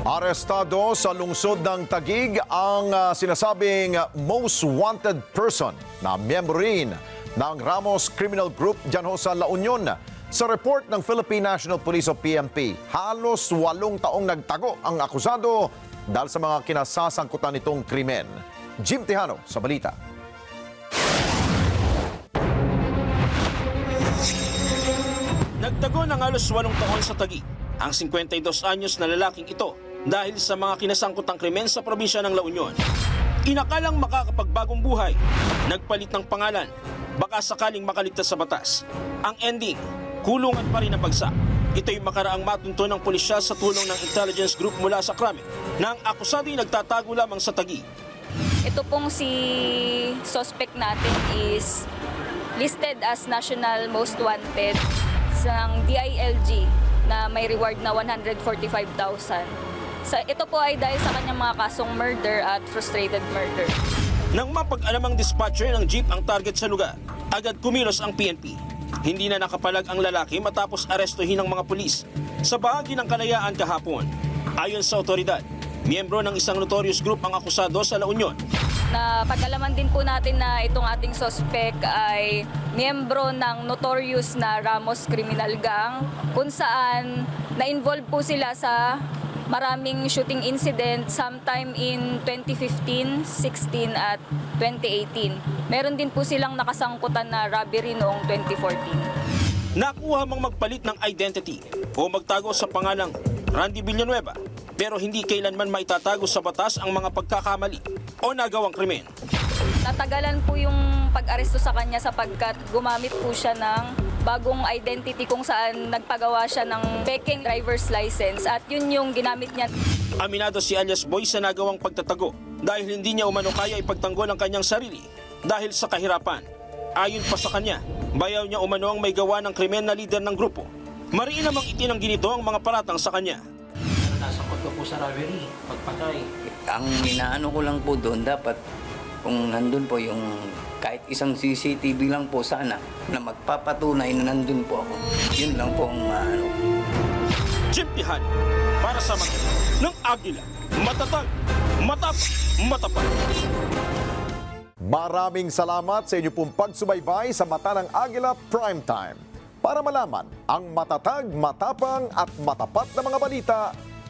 Arestado sa lungsod ng Taguig ang sinasabing most wanted person na miyembro rin ng Ramos Criminal Group dyan ho sa La Union. Sa report ng Philippine National Police o PNP, halos 8 taong nagtago ang akusado dahil sa mga kinasasangkutan nitong krimen. Jim Tejano sa balita. Nagtago ng halos 8 taon sa Taguig ang 52 anyos na lalaking ito dahil sa mga kinasangkutang krimen sa probinsya ng La Union. Inakalang makakapagbagong buhay, nagpalit ng pangalan, baka sakaling makaligtas sa batas. Ang ending, kulungan pa rin ang bagsak. Ito'y makaraang matunto ng pulisya sa tulong ng intelligence group mula sa krami na ang akusado'y nagtatago lamang sa Taguig. Ito pong si suspect natin is listed as National Most Wanted ng DILG na may reward na 145,000. Ito po ay dahil sa kanyang mga kasong murder at frustrated murder. Nang mapag-alamang dispatcher ng jeep ang target sa lugar, agad kumilos ang PNP. Hindi na nakapalag ang lalaki matapos arestuhin ng mga pulis sa bahagi ng Kalayaan kahapon. Ayon sa otoridad, miyembro ng isang notorious group ang akusado sa La Union. Napag-alaman din po natin na itong ating suspect ay miyembro ng notorious na Ramos Criminal Gang kung saan na-involve po sila sa maraming shooting incident sometime in 2015, 16 at 2018. Meron din po silang nakasangkutan na robbery noong 2014. Nakuha mang magpalit ng identity o magtago sa pangalang Randy Villanueva pero hindi kailanman maitatago sa batas ang mga pagkakamali o nagawang krimen. Natagalan po yung pag-aresto sa kanya sapagkat gumamit po siya ng bagong identity kung saan nagpagawa siya ng peking driver's license at yun yung ginamit niya. Aminado si alias Boy sa nagawang pagtatago dahil hindi niya umano kaya ipagtanggol ang kanyang sarili dahil sa kahirapan. Ayon pa sa kanya, bayaw niya umano ang may gawa ng krimen na lider ng grupo. Mariin namang itinanggi nito ang mga paratang sa kanya. Nasangkot ko po sa robbery, pagpatay. Ang inaano ko lang po doon, dapat kung nandun po yung kahit isang CCTV lang po sana na magpapatunay na nandun po ako. Yun lang po ang ano. Jim Tejano, para sa mga ng Agila, matatag, matapang, matapat. Maraming salamat sa inyo pong pagsubaybay sa Mata ng Agila Primetime. Para malaman ang matatag, matapang at matapat na mga balita,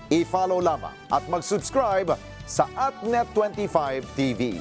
i-follow lamang at mag-subscribe sa @net25 TV.